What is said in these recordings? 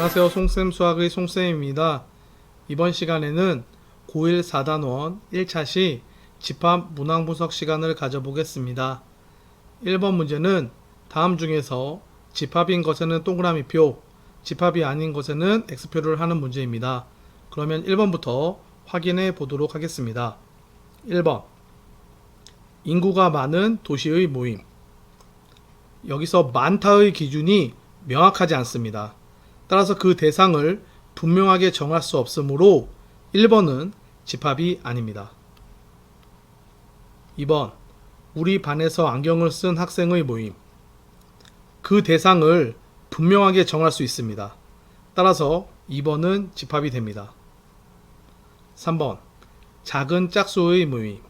안녕하세요. 송쌤 수학의 송쌤입니다. 이번 시간에는 고1 4단원 1차 시 집합 문항 분석 시간을 가져보겠습니다. 1번 문제는 다음 중에서 집합인 것에는 동그라미표, 집합이 아닌 것에는 X표를 하는 문제입니다. 그러면 1번부터 확인해 보도록 하겠습니다. 1번 인구가 많은 도시의 모임. 여기서 많다의 기준이 명확하지 않습니다. 따라서 그 대상을 분명하게 정할 수 없으므로 1번은 집합이 아닙니다. 2번 우리 반에서 안경을 쓴 학생의 모임. 그 대상을 분명하게 정할 수 있습니다. 따라서 2번은 집합이 됩니다. 3번 작은 짝수의 모임.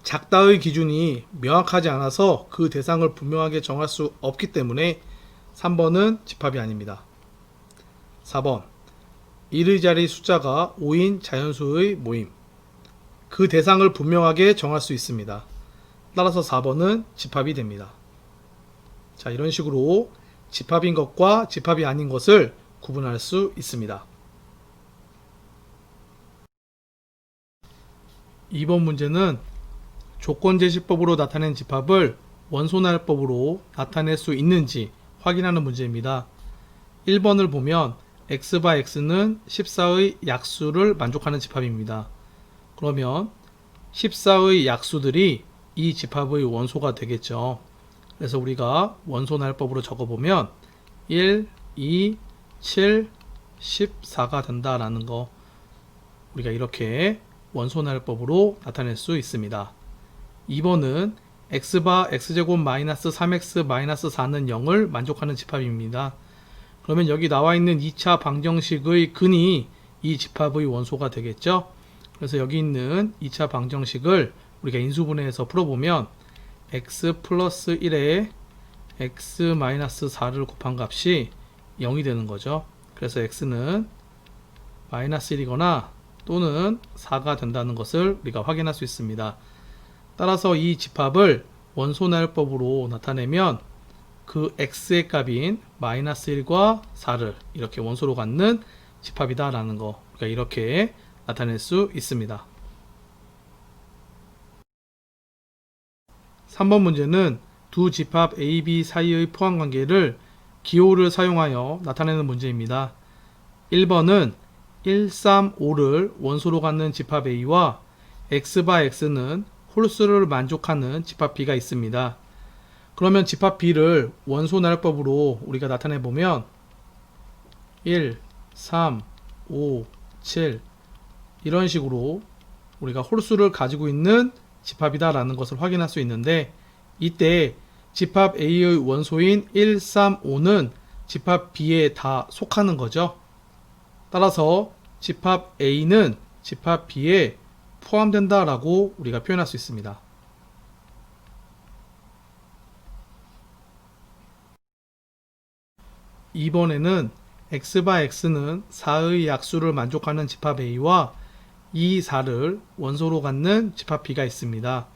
작다의 기준이 명확하지 않아서 그 대상을 분명하게 정할 수 없기 때문에 3번은 집합이 아닙니다. 4번 1의 자리 숫자가 5인 자연수의 모임. 그 대상을 분명하게 정할 수 있습니다. 따라서 4번은 집합이 됩니다. 자, 이런 식으로 집합인 것과 집합이 아닌 것을 구분할 수 있습니다. 2번 문제는 조건제시법으로 나타낸 집합을 원소날법으로 나타낼 수 있는지 확인하는 문제입니다. 1번을 보면 x바 x는 14의 약수를 만족하는 집합입니다. 그러면 14의 약수들이 이 집합의 원소가 되겠죠. 그래서 우리가 원소날법으로 적어보면 1, 2, 7, 14가 된다라는 거 우리가 이렇게 원소날법으로 나타낼 수 있습니다. 2번은 x바 x제곱 마이너스 3x 마이너스 4는 0을 만족하는 집합입니다. 그러면 여기 나와 있는 2차 방정식의 근이 이 집합의 원소가 되겠죠. 그래서 여기 있는 2차 방정식을 우리가 인수분해해서 풀어보면 x 플러스 1에 x 마이너스 4를 곱한 값이 0이 되는 거죠. 그래서 x는 마이너스 1이거나 또는 4가 된다는 것을 우리가 확인할 수 있습니다. 따라서 이 집합을 원소날법으로 나타내면 그 x의 값인 마이너스 1과 4를 이렇게 원소로 갖는 집합이다 라는 거 우리가 이렇게 나타낼 수 있습니다. 3번 문제는 두 집합 A, B 사이의 포함관계를 기호를 사용하여 나타내는 문제입니다. 1번은 1, 3, 5를 원소로 갖는 집합 A와 x바 x는 홀수를 만족하는 집합 B가 있습니다. 그러면 집합 B를 원소날법으로 우리가 나타내 보면 1, 3, 5, 7 이런 식으로 우리가 홀수를 가지고 있는 집합이다 라는 것을 확인할 수 있는데 이때 집합 A의 원소인 1, 3, 5는 집합 B에 다 속하는 거죠. 따라서 집합 A는 집합 B에 포함된다 라고 우리가 표현할 수 있습니다. 이번에는 x바 x는 4의 약수를 만족하는 집합 A와 이 4를 원소로 갖는 집합 B가 있습니다.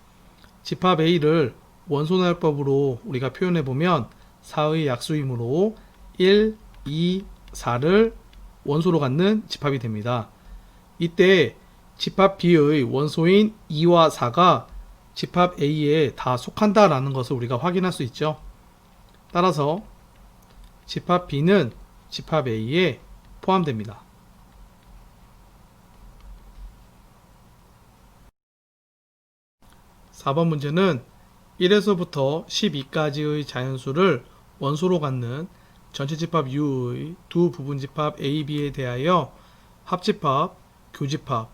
집합 A를 원소날법으로 우리가 표현해보면 4의 약수이므로 1, 2, 4를 원소로 갖는 집합이 됩니다. 이때 집합 B의 원소인 2와 4가 집합 A에 다 속한다 라는 것을 우리가 확인할 수 있죠. 따라서 집합 B는 집합 A에 포함됩니다. 4번 문제는 1에서부터 12까지의 자연수를 원소로 갖는 전체 집합 U의 두 부분 집합 A, B에 대하여 합집합, 교집합,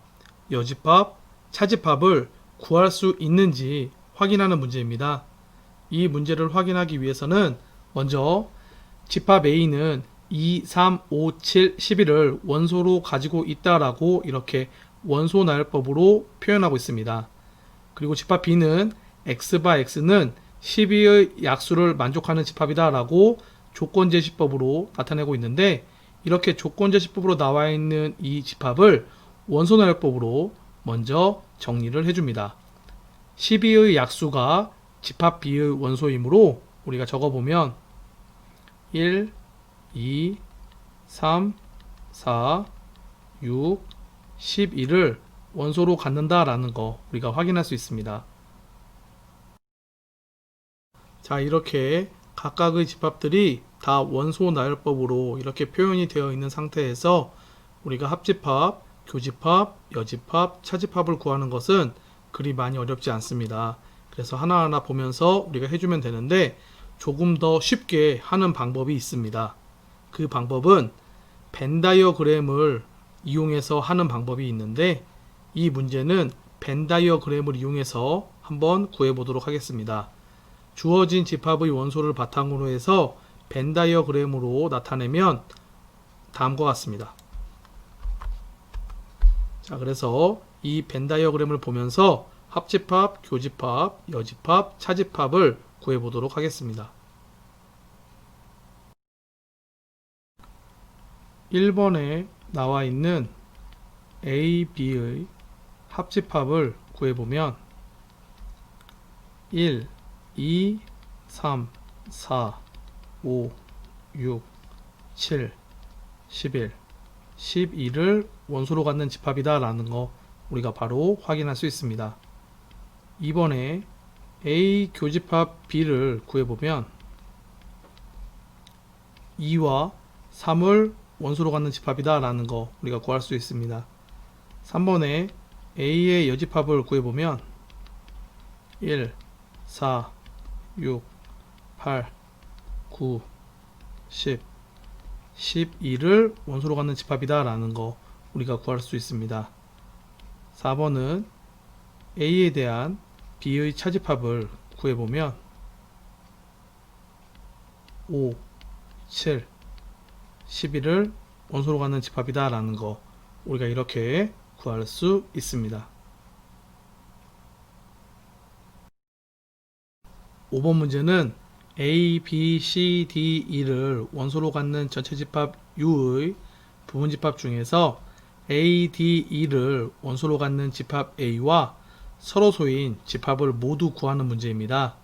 여집합, 차집합을 구할 수 있는지 확인하는 문제입니다. 이 문제를 확인하기 위해서는 먼저 집합 A는 2, 3, 5, 7, 11을 원소로 가지고 있다라고 이렇게 원소날법으로 표현하고 있습니다. 그리고 집합 B는 x바 x는 12의 약수를 만족하는 집합이다 라고 조건제시법으로 나타내고 있는데 이렇게 조건제시법으로 나와 있는 이 집합을 원소날법으로 먼저 정리를 해줍니다. 12의 약수가 집합 B의 원소이므로 우리가 적어보면 1, 2, 3, 4, 6, 12를 원소로 갖는다라는 거 우리가 확인할 수 있습니다. 자, 이렇게 각각의 집합들이 다 원소 나열법으로 이렇게 표현이 되어 있는 상태에서 우리가 합집합, 교집합, 여집합, 차집합을 구하는 것은 그리 많이 어렵지 않습니다. 그래서 하나하나 보면서 우리가 해주면 되는데 조금 더 쉽게 하는 방법이 있습니다. 그 방법은 벤 다이어그램을 이용해서 하는 방법이 있는데 이 문제는 벤 다이어그램을 이용해서 한번 구해보도록 하겠습니다. 주어진 집합의 원소를 바탕으로 해서 벤 다이어그램으로 나타내면 다음과 같습니다. 자, 그래서 이 벤 다이어그램을 보면서 합집합, 교집합, 여집합, 차집합을 구해보도록 하겠습니다. 1번에 나와 있는 A, B의 합집합을 구해보면 1, 2, 3, 4, 5, 6, 7, 11, 12를 원소로 갖는 집합이다 라는 거 우리가 바로 확인할 수 있습니다. 2번에 A 교집합 B를 구해보면 2와 3을 원소로 갖는 집합이다 라는 거 우리가 구할 수 있습니다. 3번에 A의 여집합을 구해보면 1, 4, 6, 8, 9, 10, 12를 원소로 갖는 집합이다 라는 거 우리가 구할 수 있습니다. 4번은 A에 대한 B의 차집합을 구해보면 5, 7, 11을 원소로 갖는 집합이다 라는 거 우리가 이렇게 구할 수 있습니다. 5번 문제는 A, B, C, D, E를 원소로 갖는 전체 집합 U의 부분 집합 중에서 A, D, E를 원소로 갖는 집합 A와 서로소인 집합을 모두 구하는 문제입니다.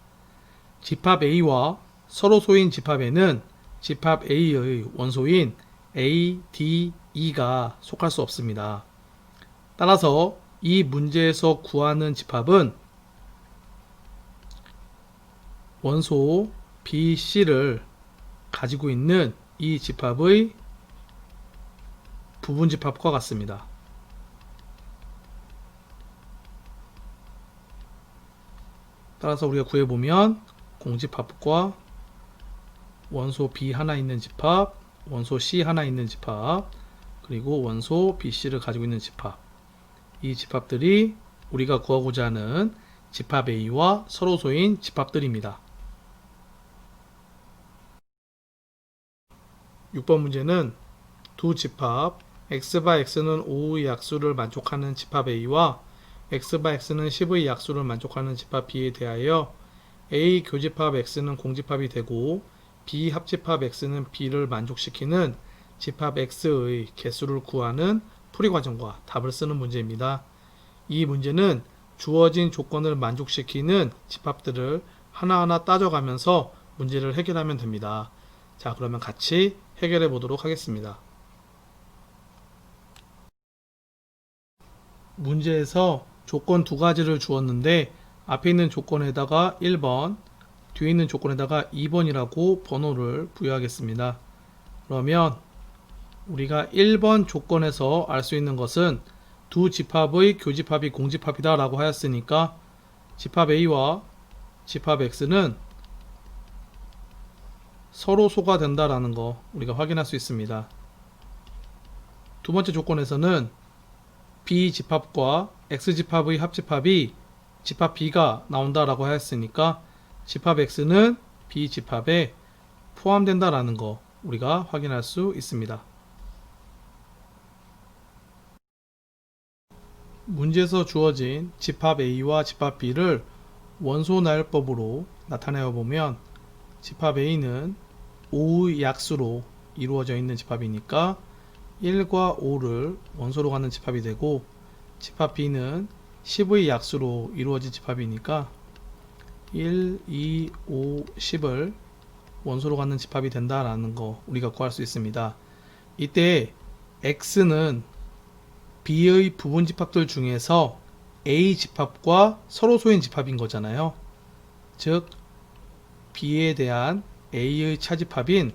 집합 A와 서로소인 집합에는 집합 A의 원소인 A, D, E가 속할 수 없습니다. 따라서 이 문제에서 구하는 집합은 원소 B, C를 가지고 있는 이 집합의 부분 집합과 같습니다. 따라서 우리가 구해보면 공집합과 원소 B 하나 있는 집합, 원소 C 하나 있는 집합, 그리고 원소 BC를 가지고 있는 집합, 이 집합들이 우리가 구하고자 하는 집합 A와 서로소인 집합들입니다. 6번 문제는 두 집합 x바 x는 5의 약수를 만족하는 집합 A와 x바 x는 10의 약수를 만족하는 집합 B에 대하여 A 교집합 x는 공집합이 되고 B 합집합 x는 B를 만족시키는 집합 x의 개수를 구하는 풀이 과정과 답을 쓰는 문제입니다. 이 문제는 주어진 조건을 만족시키는 집합들을 하나하나 따져가면서 문제를 해결하면 됩니다. 자, 그러면 같이 해결해 보도록 하겠습니다. 문제에서 조건 두 가지를 주었는데 앞에 있는 조건에다가 1번, 뒤에 있는 조건에다가 2번이라고 번호를 부여하겠습니다. 그러면 우리가 1번 조건에서 알 수 있는 것은 두 집합의 교집합이 공집합이다 라고 하였으니까 집합 A와 집합 X는 서로 소가 된다라는 거 우리가 확인할 수 있습니다. 두 번째 조건에서는 B 집합과 X 집합의 합집합이 집합 B가 나온다라고 하였으니까 집합 X는 B 집합에 포함된다라는 거 우리가 확인할 수 있습니다. 문제에서 주어진 집합 A와 집합 B를 원소 나열법으로 나타내어 보면 집합 A는 5의 약수로 이루어져 있는 집합이니까 1과 5를 원소로 갖는 집합이 되고 집합 B는 10의 약수로 이루어진 집합이니까 1, 2, 5, 10을 원소로 갖는 집합이 된다라는 거 우리가 구할 수 있습니다. 이때 X는 B의 부분 집합들 중에서 A 집합과 서로 소인 집합인 거잖아요. 즉 B에 대한 A의 차집합인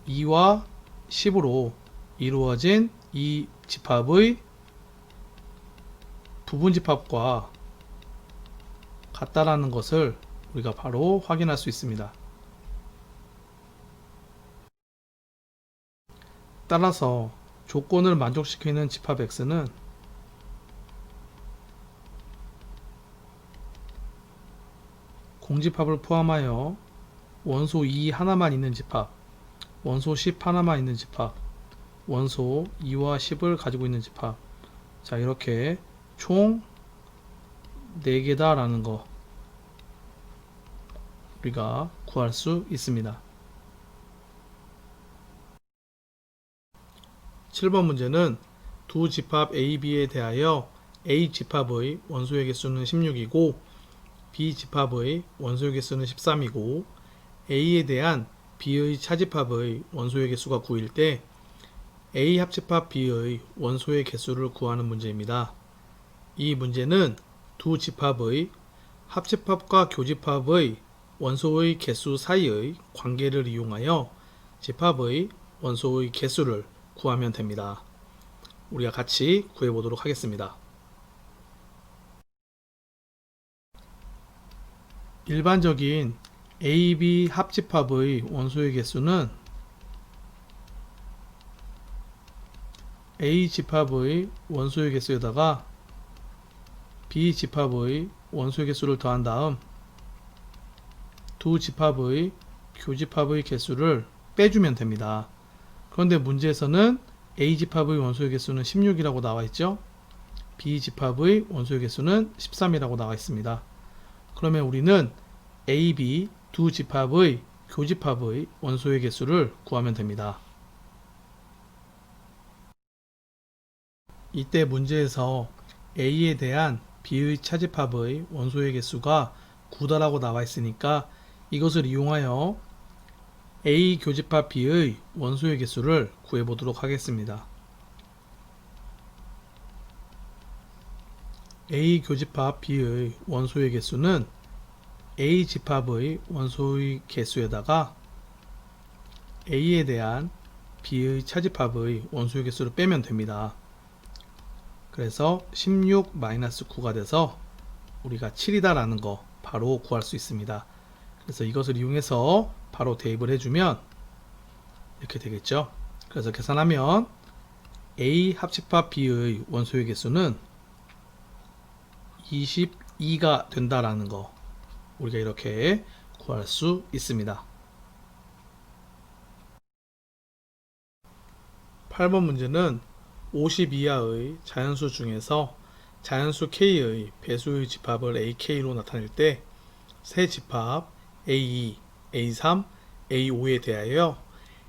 2와 10으로 이루어진 이 집합의 부분 집합과 같다라는 것을 우리가 바로 확인할 수 있습니다. 따라서 조건을 만족시키는 집합 X는 공집합을 포함하여 원소 2 하나만 있는 집합, 원소 10 하나만 있는 집합, 원소 2와 10을 가지고 있는 집합. 자, 이렇게 총 4개다 라는 거 우리가 구할 수 있습니다. 7번 문제는 두 집합 A, B에 대하여 A 집합의 원소의 개수는 16이고 B 집합의 원소의 개수는 13이고 A에 대한 B의 차집합의 원소의 개수가 9일 때 A 합집합 B의 원소의 개수를 구하는 문제입니다. 이 문제는 두 집합의 합집합과 교집합의 원소의 개수 사이의 관계를 이용하여 집합의 원소의 개수를 구하면 됩니다. 우리가 같이 구해보도록 하겠습니다. 일반적인 A, B 합집합의 원소의 개수는 A 집합의 원소의 개수에다가 B 집합의 원소의 개수를 더한 다음 두 집합의 교집합의 개수를 빼주면 됩니다. 그런데 문제에서는 A 집합의 원소의 개수는 16이라고 나와 있죠. B 집합의 원소의 개수는 13이라고 나와 있습니다. 그러면 우리는 A, B 두 집합의 교집합의 원소의 개수를 구하면 됩니다. 이때 문제에서 A에 대한 B의 차집합의 원소의 개수가 9다라고 나와 있으니까 이것을 이용하여 A 교집합 B의 원소의 개수를 구해보도록 하겠습니다. A 교집합 B의 원소의 개수는 A 집합의 원소의 개수에다가 A에 대한 B의 차집합의 원소의 개수를 빼면 됩니다. 그래서 16-9가 돼서 우리가 7이다 라는 거 바로 구할 수 있습니다. 그래서 이것을 이용해서 바로 대입을 해주면 이렇게 되겠죠. 그래서 계산하면 A 합집합 B의 원소의 개수는 22가 된다라는 거 우리가 이렇게 구할 수 있습니다. 8번 문제는 50 이하의 자연수 중에서 자연수 K의 배수의 집합을 AK로 나타낼 때 세 집합 A2, A3, A5에 대하여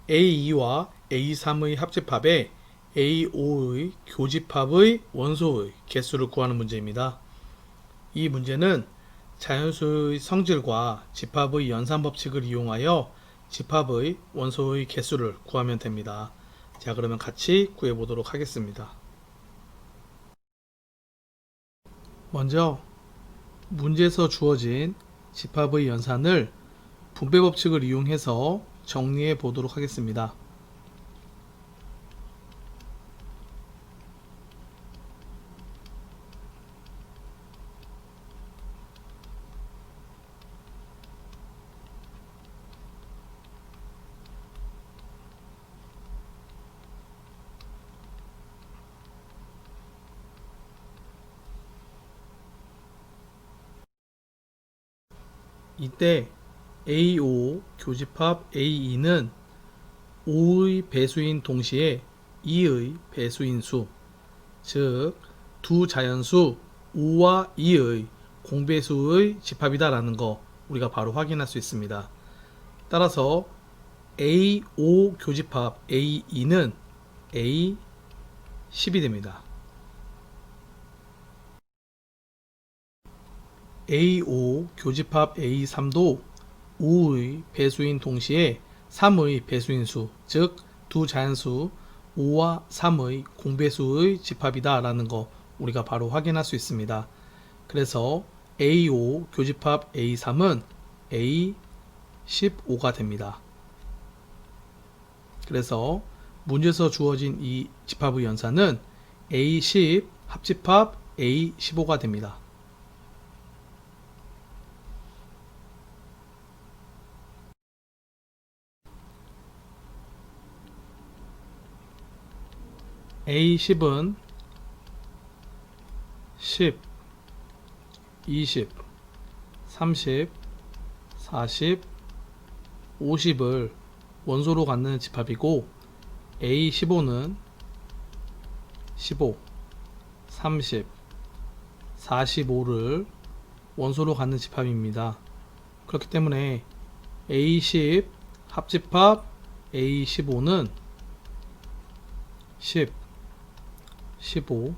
A2와 A3의 합집합에 A5의 교집합의 원소의 개수를 구하는 문제입니다. 이 문제는 자연수의 성질과 집합의 연산법칙을 이용하여 집합의 원소의 개수를 구하면 됩니다. 자, 그러면 같이 구해보도록 하겠습니다. 먼저 문제에서 주어진 집합의 연산을 분배법칙을 이용해서 정리해 보도록 하겠습니다. 이때 A5 교집합 A2는 5의 배수인 동시에 2의 배수인 수, 즉 두 자연수 5와 2의 공배수의 집합이다 라는 거 우리가 바로 확인할 수 있습니다. 따라서 A5 교집합 A2는 A10이 됩니다. A5 교집합 A3도 5의 배수인 동시에 3의 배수인 수, 즉 두 자연수 5와 3의 공배수의 집합이다 라는 거 우리가 바로 확인할 수 있습니다. 그래서 A5 교집합 A3은 A15가 됩니다. 그래서 문제에서 주어진 이 집합의 연산은 A10 합집합 A15가 됩니다. A10은 10, 20, 30, 40, 50을 원소로 갖는 집합이고 A15는 15, 30, 45를 원소로 갖는 집합입니다. 그렇기 때문에 A10 합집합 A15는 10, 15,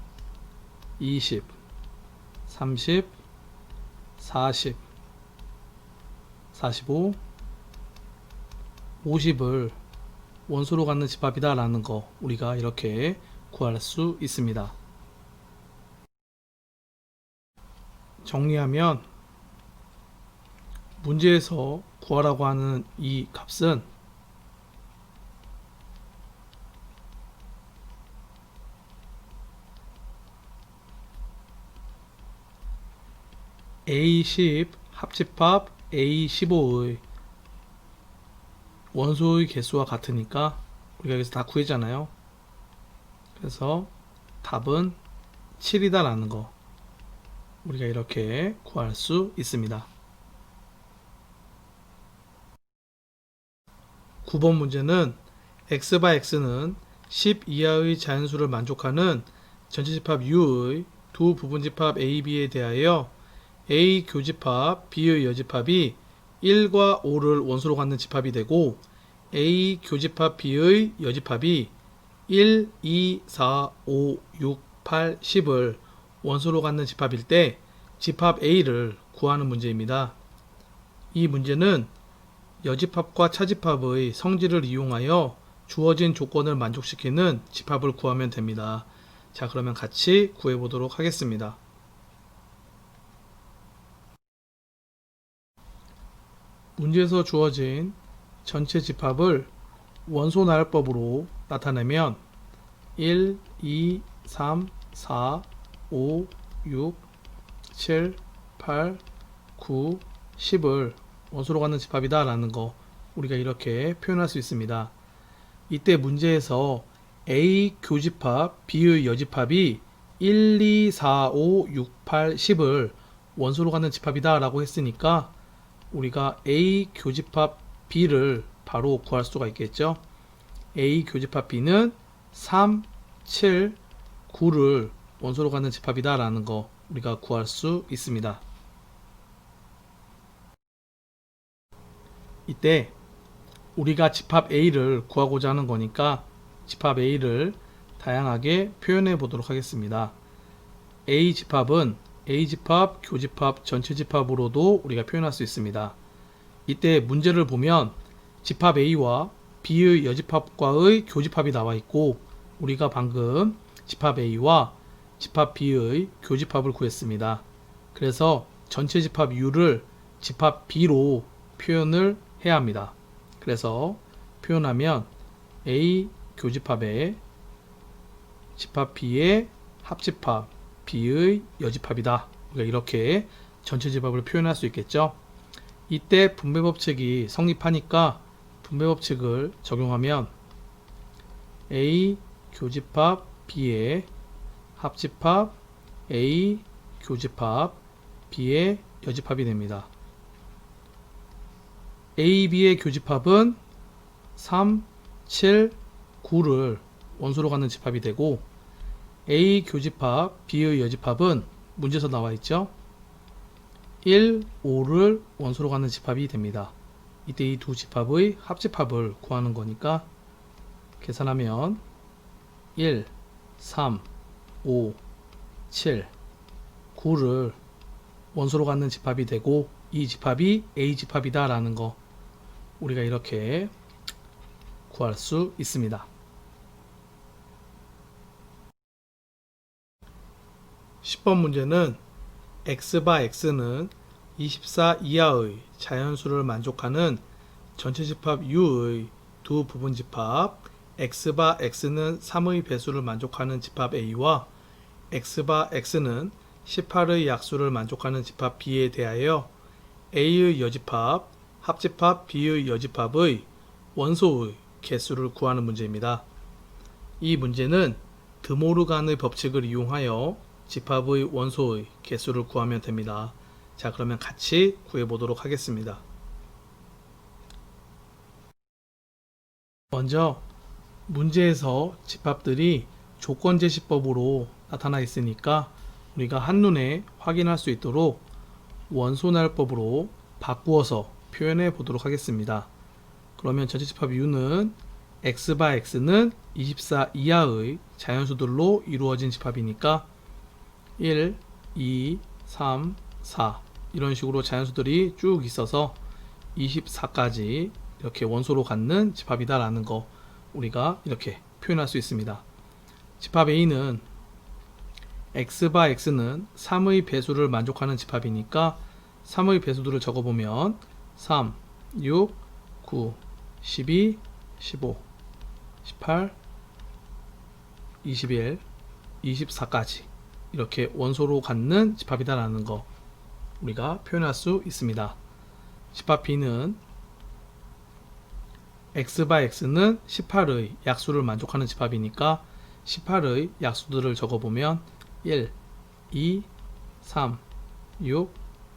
20, 30, 40, 45, 50을 원소로 갖는 집합이다 라는 거 우리가 이렇게 구할 수 있습니다. 정리하면 문제에서 구하라고 하는 이 값은 A10 합집합 A15의 원소의 개수와 같으니까 우리가 여기서 다 구했잖아요. 그래서 답은 7이다 라는 거 우리가 이렇게 구할 수 있습니다. 9번 문제는 x x는 10 이하의 자연수를 만족하는 전체집합 U의 두 부분집합 A, B에 대하여 A 교집합 B의 여집합이 1과 5를 원소로 갖는 집합이 되고 A 교집합 B의 여집합이 1, 2, 4, 5, 6, 8, 10을 원소로 갖는 집합일 때 집합 A를 구하는 문제입니다. 이 문제는 여집합과 차집합의 성질을 이용하여 주어진 조건을 만족시키는 집합을 구하면 됩니다. 자, 그러면 같이 구해보도록 하겠습니다. 문제에서 주어진 전체 집합을 원소 나열법으로 나타내면 1, 2, 3, 4, 5, 6, 7, 8, 9, 10을 원소로 갖는 집합이다 라는 거 우리가 이렇게 표현할 수 있습니다. 이때 문제에서 A 교집합 B의 여집합이 1, 2, 4, 5, 6, 8, 10을 원소로 갖는 집합이다 라고 했으니까 우리가 A 교집합 B를 바로 구할 수가 있겠죠. A 교집합 B는 3, 7, 9를 원소로 갖는 집합이다 라는 거 우리가 구할 수 있습니다. 이때 우리가 집합 A를 구하고자 하는 거니까 집합 A를 다양하게 표현해 보도록 하겠습니다. A 집합은 A 집합, 교집합, 전체 집합으로도 우리가 표현할 수 있습니다. 이때 문제를 보면 집합 A와 B의 여집합과의 교집합이 나와 있고 우리가 방금 집합 A와 집합 B의 교집합을 구했습니다. 그래서 전체 집합 U를 집합 B로 표현을 해야 합니다. 그래서 표현하면 A 교집합에 집합 B의 합집합 B의 여집합이다. 우리가 이렇게 전체 집합을 표현할 수 있겠죠. 이때 분배법칙이 성립하니까 분배법칙을 적용하면 A 교집합 B의 합집합 A 교집합 B의 여집합이 됩니다. A, B의 교집합은 3, 7, 9를 원소로 갖는 집합이 되고 A 교집합 B의 여집합은 문제에서 나와 있죠. 1, 5를 원소로 갖는 집합이 됩니다. 이때 이 두 집합의 합집합을 구하는 거니까 계산하면 1, 3, 5, 7, 9를 원소로 갖는 집합이 되고 이 집합이 A 집합이다 라는 거 우리가 이렇게 구할 수 있습니다. 10번 문제는 x바 x는 24 이하의 자연수를 만족하는 전체 집합 U의 두 부분 집합 x바 x는 3의 배수를 만족하는 집합 A와 x바 x는 18의 약수를 만족하는 집합 B에 대하여 A의 여집합, 합집합 B의 여집합의 원소의 개수를 구하는 문제입니다. 이 문제는 드모르간의 법칙을 이용하여 집합의 원소의 개수를 구하면 됩니다. 자, 그러면 같이 구해보도록 하겠습니다. 먼저 문제에서 집합들이 조건제시법으로 나타나 있으니까 우리가 한눈에 확인할 수 있도록 원소날법으로 바꾸어서 표현해 보도록 하겠습니다. 그러면 전체 집합 U는 x바 x는 24 이하의 자연수들로 이루어진 집합이니까 1, 2, 3, 4 이런 식으로 자연수들이 쭉 있어서 24까지 이렇게 원소로 갖는 집합이다 라는 거 우리가 이렇게 표현할 수 있습니다. 집합 A는 x바 x는 3의 배수를 만족하는 집합이니까 3의 배수들을 적어보면 3, 6, 9, 12, 15, 18, 21, 24까지 이렇게 원소로 갖는 집합이다 라는 거 우리가 표현할 수 있습니다. 집합 B는 x바 x는 18의 약수를 만족하는 집합이니까 18의 약수들을 적어보면 1, 2, 3, 6,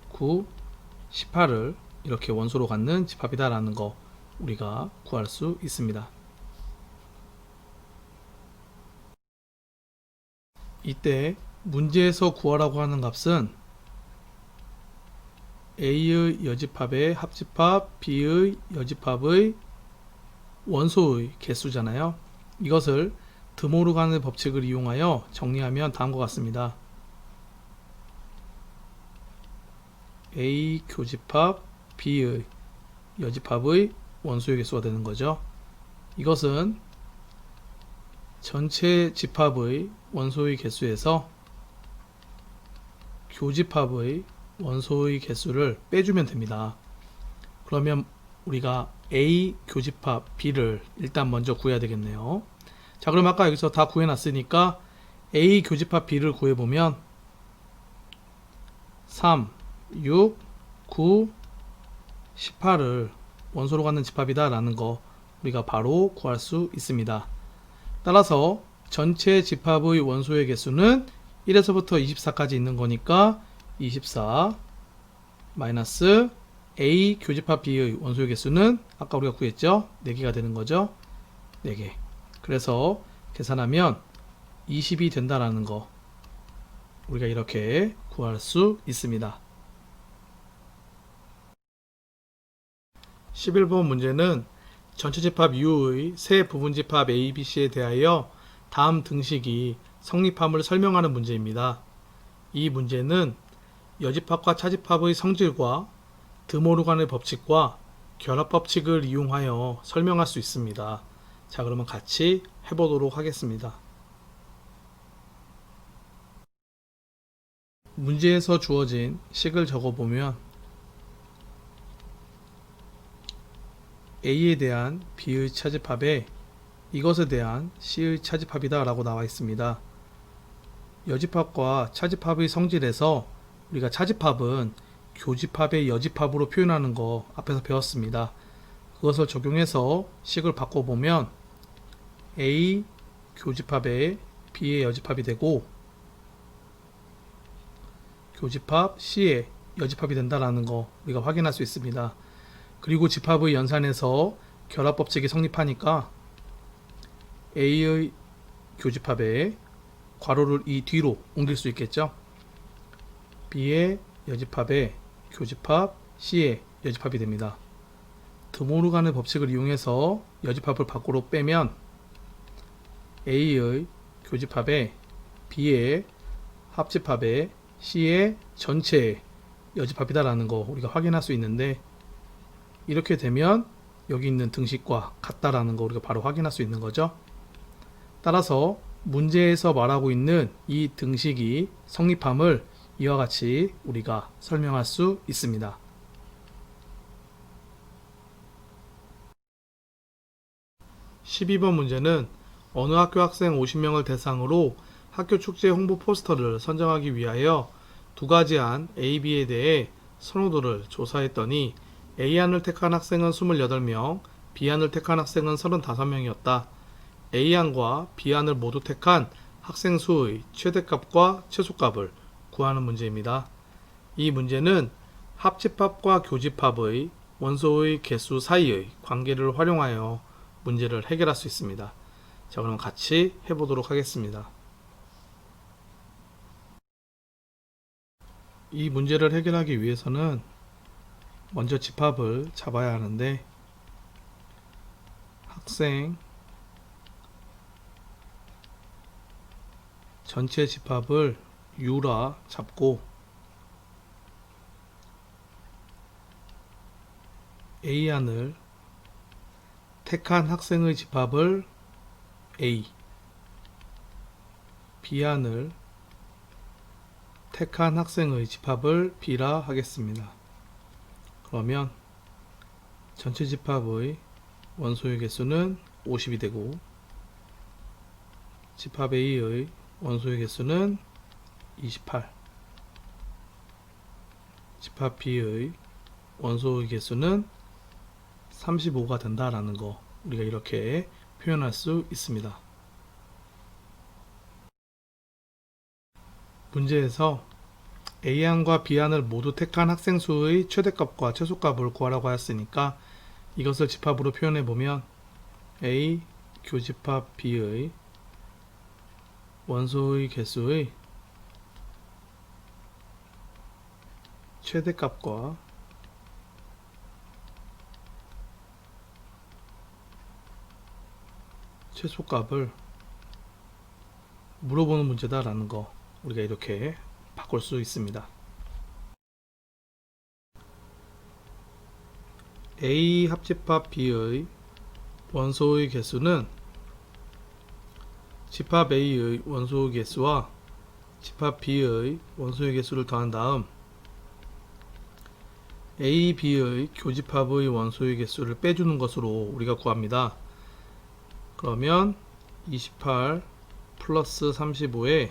9, 18을 이렇게 원소로 갖는 집합이다 라는 거 우리가 구할 수 있습니다. 이때 문제에서 구하라고 하는 값은 A의 여집합의 합집합, B의 여집합의 원소의 개수잖아요. 이것을 드모르간의 법칙을 이용하여 정리하면 다음과 같습니다. A 교집합 B의 여집합의 원소의 개수가 되는 거죠. 이것은 전체 집합의 원소의 개수에서 교집합의 원소의 개수를 빼주면 됩니다. 그러면 우리가 A 교집합 B를 일단 먼저 구해야 되겠네요. 자, 그럼 아까 여기서 다 구해놨으니까 A 교집합 B를 구해보면 3, 6, 9, 18을 원소로 갖는 집합이다 라는 거 우리가 바로 구할 수 있습니다. 따라서 전체 집합의 원소의 개수는 1에서부터 24까지 있는 거니까 24 마이너스 A 교집합 B의 원소의 개수는 아까 우리가 구했죠? 4개가 되는 거죠? 4개. 그래서 계산하면 20이 된다라는 거 우리가 이렇게 구할 수 있습니다. 11번 문제는 전체 집합 U의 세 부분 집합 A, B, C에 대하여 다음 등식이 성립함을 설명하는 문제입니다. 이 문제는 여집합과 차집합의 성질과 드모르간의 법칙과 결합법칙을 이용하여 설명할 수 있습니다. 자, 그러면 같이 해보도록 하겠습니다. 문제에서 주어진 식을 적어보면 A에 대한 B의 차집합에 이것에 대한 C의 차집합이다 라고 나와 있습니다. 여집합과 차집합의 성질에서 우리가 차집합은 교집합의 여집합으로 표현하는 거 앞에서 배웠습니다. 그것을 적용해서 식을 바꿔보면 A 교집합에 B의 여집합이 되고 교집합 C의 여집합이 된다라는 거 우리가 확인할 수 있습니다. 그리고 집합의 연산에서 결합법칙이 성립하니까 A의 교집합에 괄호를 이 뒤로 옮길 수 있겠죠. B의 여집합에 교집합 C의 여집합이 됩니다. 드모르간의 법칙을 이용해서 여집합을 밖으로 빼면 A의 교집합에 B의 합집합에 C의 전체의 여집합이다 라는 거 우리가 확인할 수 있는데 이렇게 되면 여기 있는 등식과 같다라는 거 우리가 바로 확인할 수 있는 거죠. 따라서 문제에서 말하고 있는 이 등식이 성립함을 이와 같이 우리가 설명할 수 있습니다. 12번 문제는 어느 학교 학생 50명을 대상으로 학교 축제 홍보 포스터를 선정하기 위하여 두 가지 안 A, B에 대해 선호도를 조사했더니 A안을 택한 학생은 28명, B안을 택한 학생은 35명이었다. A안과 B안을 모두 택한 학생 수의 최대값과 최소값을 구하는 문제입니다. 이 문제는 합집합과 교집합의 원소의 개수 사이의 관계를 활용하여 문제를 해결할 수 있습니다. 자, 그럼 같이 해보도록 하겠습니다. 이 문제를 해결하기 위해서는 먼저 집합을 잡아야 하는데 학생 전체 집합을 U라 잡고 A안을 택한 학생의 집합을 A, B안을 택한 학생의 집합을 B라 하겠습니다. 그러면 전체 집합의 원소의 개수는 50이 되고 집합 A의 원소의 개수는 28, 집합 B의 원소의 개수는 35가 된다라는 거 우리가 이렇게 표현할 수 있습니다. 문제에서 A안과 B안을 모두 택한 학생 수의 최대값과 최소값을 구하라고 하였으니까 이것을 집합으로 표현해 보면 A 교집합 B의 원소의 개수의 최대값과 최소값을 물어보는 문제다라는 거 우리가 이렇게 바꿀 수 있습니다. A 합집합 B의 원소의 개수는 집합 A의 원소의 개수와 집합 B의 원소의 개수를 더한 다음 A, B의 교집합의 원소의 개수를 빼주는 것으로 우리가 구합니다. 그러면 28 플러스 35에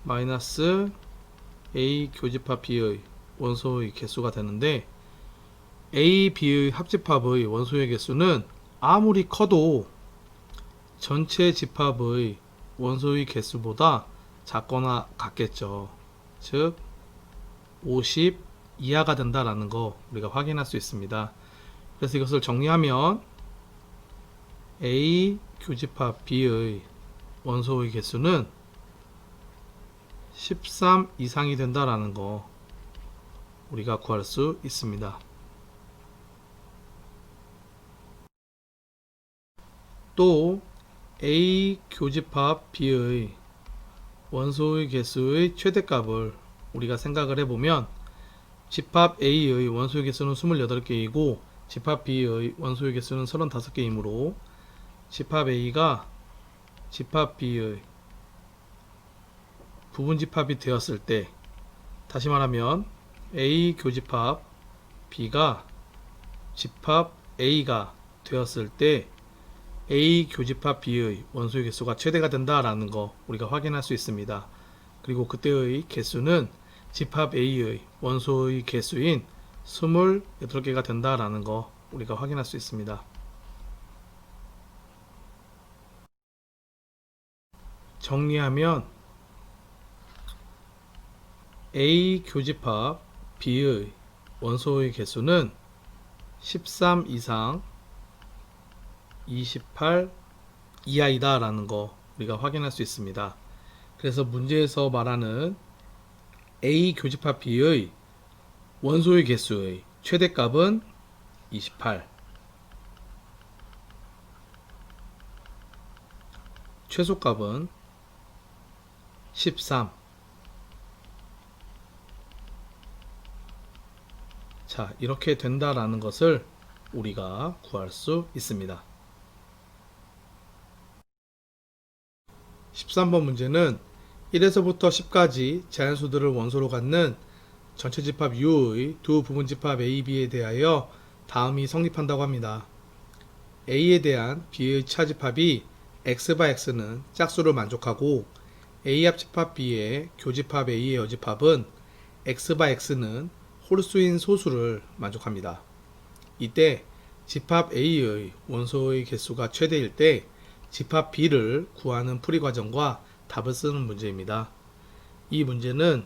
마이너스 A 교집합 B의 원소의 개수가 되는데 A, B의 합집합의 원소의 개수는 아무리 커도 전체 집합의 원소의 개수보다 작거나 같겠죠. 즉 50 이하가 된다라는 거 우리가 확인할 수 있습니다. 그래서 이것을 정리하면 A 교집합 B의 원소의 개수는 13 이상이 된다라는 거 우리가 구할 수 있습니다. 또 A 교집합 B의 원소의 개수의 최대값을 우리가 생각을 해보면 집합 A의 원소의 개수는 28개이고 집합 B의 원소의 개수는 35개이므로 집합 A가 집합 B의 부분집합이 되었을 때, 다시 말하면 A 교집합 B가 집합 A가 되었을 때 A 교집합 B의 원소의 개수가 최대가 된다라는 거 우리가 확인할 수 있습니다. 그리고 그때의 개수는 집합 A의 원소의 개수인 28개가 된다라는 거 우리가 확인할 수 있습니다. 정리하면 A 교집합 B의 원소의 개수는 13 이상 28 이하이다 라는 거 우리가 확인할 수 있습니다. 그래서 문제에서 말하는 A 교집합 B의 원소의 개수의 최대값은 28, 최소값은 13. 자, 이렇게 된다라는 것을 우리가 구할 수 있습니다. 13번 문제는 1에서부터 10까지 자연수들을 원소로 갖는 전체 집합 U의 두 부분 집합 A, B에 대하여 다음이 성립한다고 합니다. A에 대한 B의 차집합이 X바 X는 짝수를 만족하고 A 합집합 B의 교집합 A의 여집합은 X바 X는 홀수인 소수를 만족합니다. 이때 집합 A의 원소의 개수가 최대일 때 집합 B를 구하는 풀이 과정과 답을 쓰는 문제입니다. 이 문제는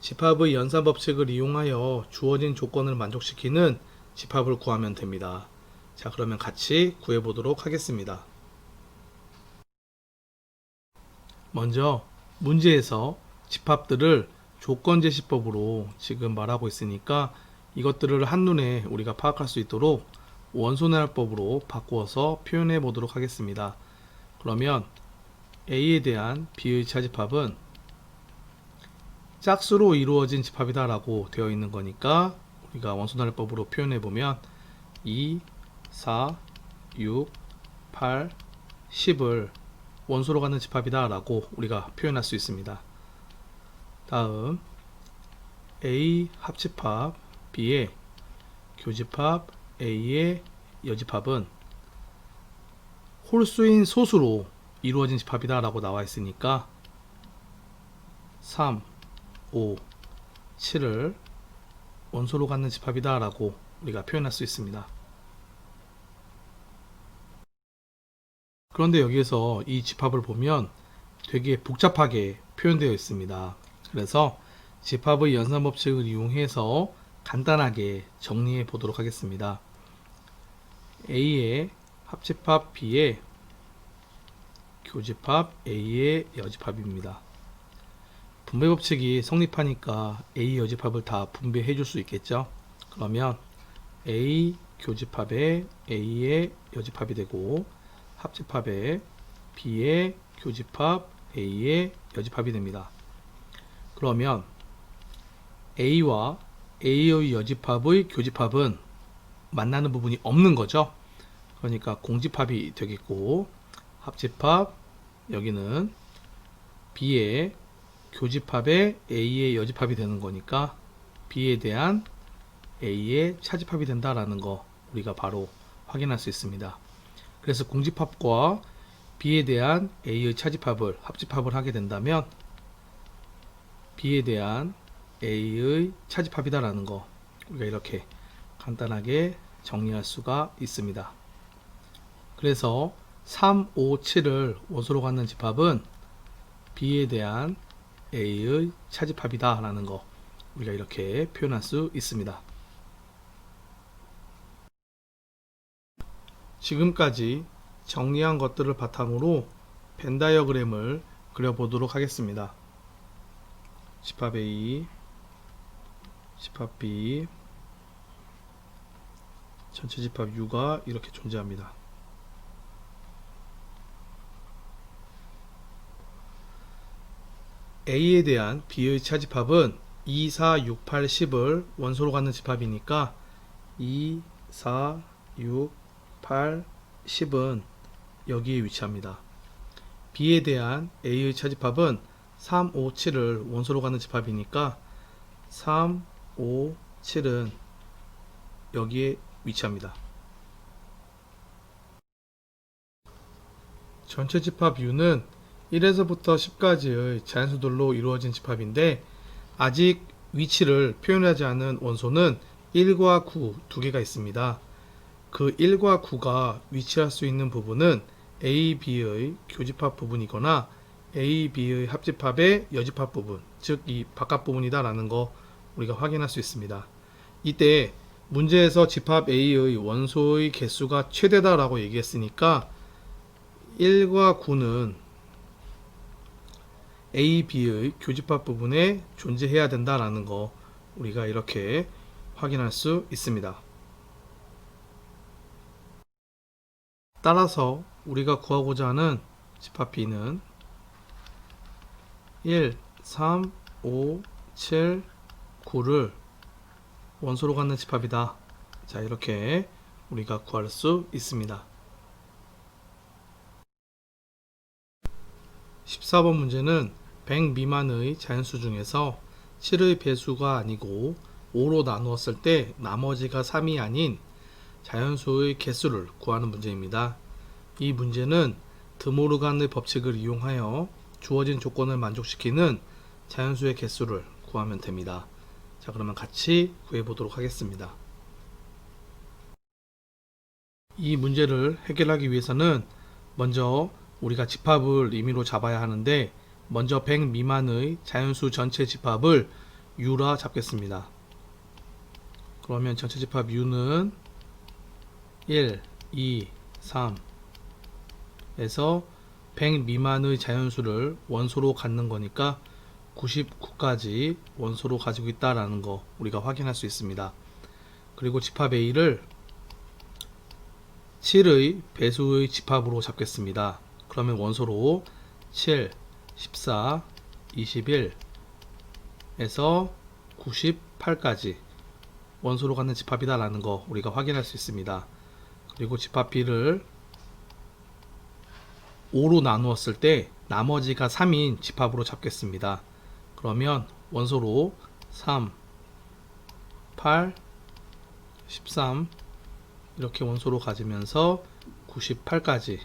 집합의 연산 법칙을 이용하여 주어진 조건을 만족시키는 집합을 구하면 됩니다. 자, 그러면 같이 구해보도록 하겠습니다. 먼저 문제에서 집합들을 조건제시법으로 지금 말하고 있으니까 이것들을 한눈에 우리가 파악할 수 있도록 원소나열법으로 바꾸어서 표현해 보도록 하겠습니다. 그러면 A에 대한 B의 차집합은 짝수로 이루어진 집합이다 라고 되어 있는 거니까 우리가 원소나열법으로 표현해 보면 2, 4, 6, 8, 10을 원소로 갖는 집합이다 라고 우리가 표현할 수 있습니다. 다음 A 합집합 B의 교집합 A의 여집합은 홀수인 소수로 이루어진 집합이다 라고 나와 있으니까 3, 5, 7을 원소로 갖는 집합이다 라고 우리가 표현할 수 있습니다. 그런데 여기에서 이 집합을 보면 되게 복잡하게 표현되어 있습니다. 그래서 집합의 연산 법칙을 이용해서 간단하게 정리해 보도록 하겠습니다. A의 합집합 B의 교집합 A의 여집합입니다. 분배 법칙이 성립하니까 A 여집합을 다 분배해 줄 수 있겠죠. 그러면 A 교집합에 A의 여집합이 되고 합집합에 B의 교집합 A의 여집합이 됩니다. 그러면 A와 A의 여집합의 교집합은 만나는 부분이 없는 거죠. 그러니까 공집합이 되겠고 합집합 여기는 B의 교집합에 A의 여집합이 되는 거니까 B에 대한 A의 차집합이 된다라는 거 우리가 바로 확인할 수 있습니다. 그래서 공집합과 B에 대한 A의 차집합을 합집합을 하게 된다면 B에 대한 A의 차집합이다 라는 거 우리가 이렇게 간단하게 정리할 수가 있습니다. 그래서 3, 5, 7을 원소로 갖는 집합은 B에 대한 A의 차집합이다 라는 거 우리가 이렇게 표현할 수 있습니다. 지금까지 정리한 것들을 바탕으로 벤 다이어그램을 그려보도록 하겠습니다. 집합 A, 집합 B, 전체 집합 U가 이렇게 존재합니다. A에 대한 B의 차집합은 2, 4, 6, 8, 10을 원소로 갖는 집합이니까 2, 4, 6, 8, 10은 여기에 위치합니다. B에 대한 A의 차집합은 3, 5, 7을 원소로 갖는 집합이니까 3, 5, 7은 여기에 위치합니다. 전체 집합 U는 1에서부터 10까지의 자연수들로 이루어진 집합인데 아직 위치를 표현하지 않은 원소는 1과 9 두 개가 있습니다. 그 1과 9가 위치할 수 있는 부분은 A, B의 교집합 부분이거나 A, B의 합집합의 여집합 부분, 즉 이 바깥 부분이다 라는 거 우리가 확인할 수 있습니다. 이때 문제에서 집합 A의 원소의 개수가 최대다 라고 얘기했으니까 1과 9는 A, B의 교집합 부분에 존재해야 된다라는 거 우리가 이렇게 확인할 수 있습니다. 따라서 우리가 구하고자 하는 집합 B는 1, 3, 5, 7, 9를 원소로 갖는 집합이다. 자, 이렇게 우리가 구할 수 있습니다. 14번 문제는 100 미만의 자연수 중에서 7의 배수가 아니고 5로 나누었을 때 나머지가 3이 아닌 자연수의 개수를 구하는 문제입니다. 이 문제는 드모르간의 법칙을 이용하여 주어진 조건을 만족시키는 자연수의 개수를 구하면 됩니다. 자, 그러면 같이 구해보도록 하겠습니다. 이 문제를 해결하기 위해서는 먼저 우리가 집합을 임의로 잡아야 하는데, 먼저 100 미만의 자연수 전체 집합을 U라 잡겠습니다. 그러면 전체 집합 U는 1, 2, 3 에서 100 미만의 자연수를 원소로 갖는 거니까 99까지 원소로 가지고 있다라는 거 우리가 확인할 수 있습니다. 그리고 집합 A를 7의 배수의 집합으로 잡겠습니다. 그러면 원소로 7, 14, 21에서 98까지 원소로 갖는 집합이다 라는 거 우리가 확인할 수 있습니다. 그리고 집합 B를 5로 나누었을 때 나머지가 3인 집합으로 잡겠습니다. 그러면 원소로 3, 8, 13 이렇게 원소로 가지면서 98까지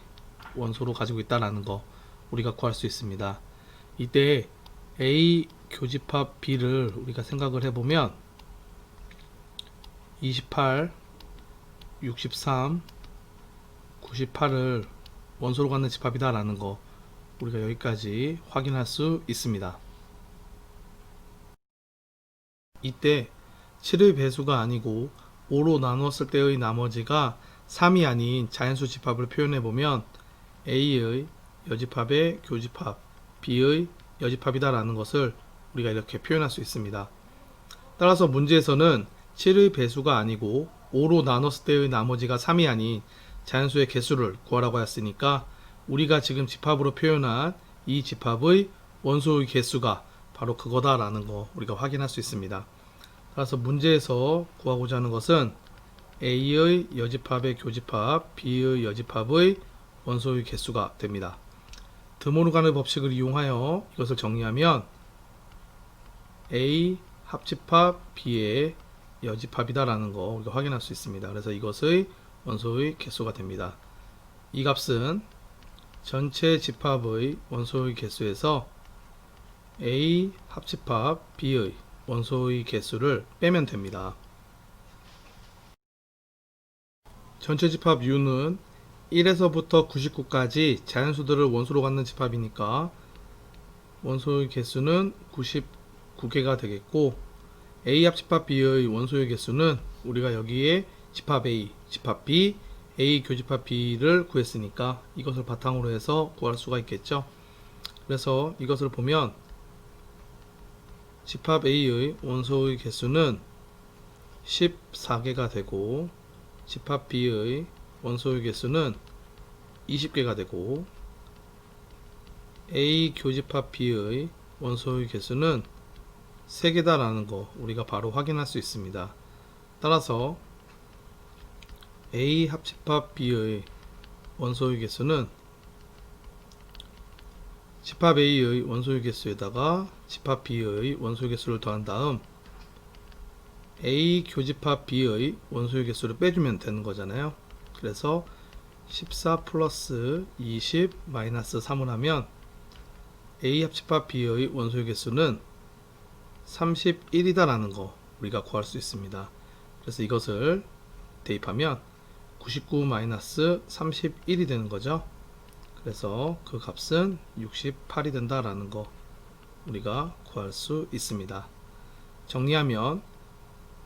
원소로 가지고 있다라는 거 우리가 구할 수 있습니다. 이때 A 교집합 B를 우리가 생각을 해보면 28, 63, 98을 원소로 갖는 집합이다 라는 거 우리가 여기까지 확인할 수 있습니다. 이때 7의 배수가 아니고 5로 나누었을 때의 나머지가 3이 아닌 자연수 집합을 표현해보면 A의 여집합의 교집합, B의 여집합이다 라는 것을 우리가 이렇게 표현할 수 있습니다. 따라서 문제에서는 7의 배수가 아니고 5로 나눴을 때의 나머지가 3이 아닌 자연수의 개수를 구하라고 했으니까 우리가 지금 집합으로 표현한 이 집합의 원소의 개수가 바로 그거다 라는 거 우리가 확인할 수 있습니다. 따라서 문제에서 구하고자 하는 것은 A의 여집합의 교집합, B의 여집합의 원소의 개수가 됩니다. 드모르간의 법칙을 이용하여 이것을 정리하면 A 합집합 B의 여집합이다 라는 거 우리가 확인할 수 있습니다. 그래서 이것의 원소의 개수가 됩니다. 이 값은 전체 집합의 원소의 개수에서 A 합집합 B의 원소의 개수를 빼면 됩니다. 전체 집합 U는 1에서부터 99까지 자연수들을 원소로 갖는 집합이니까 원소의 개수는 99개가 되겠고, A 합집합 B의 원소의 개수는 우리가 여기에 집합 A, 집합 B, A 교집합 B를 구했으니까 이것을 바탕으로 해서 구할 수가 있겠죠. 그래서 이것을 보면 집합 A의 원소의 개수는 14개가 되고, 집합 B의 원소의 개수는 20개가 되고, A 교집합 B의 원소의 개수는 3개다 라는 거 우리가 바로 확인할 수 있습니다. 따라서 A 합집합 B의 원소의 개수는 집합 A의 원소의 개수에다가 집합 B의 원소의 개수를 더한 다음 A 교집합 B의 원소의 개수를 빼주면 되는 거잖아요. 그래서 14 플러스 20 마이너스 3을 하면 A 합집합 B의 원소의 개수는 31이다 라는 거 우리가 구할 수 있습니다. 그래서 이것을 대입하면 99 마이너스 31이 되는 거죠. 그래서 그 값은 68이 된다 라는 거 우리가 구할 수 있습니다. 정리하면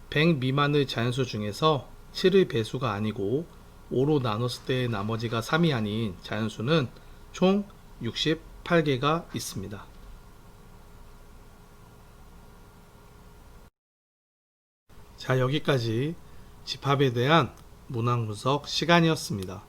100 미만의 자연수 중에서 7의 배수가 아니고 5로 나눴을 때 나머지가 3이 아닌 자연수는 총 68개가 있습니다. 자, 여기까지 집합에 대한 문항 분석 시간이었습니다.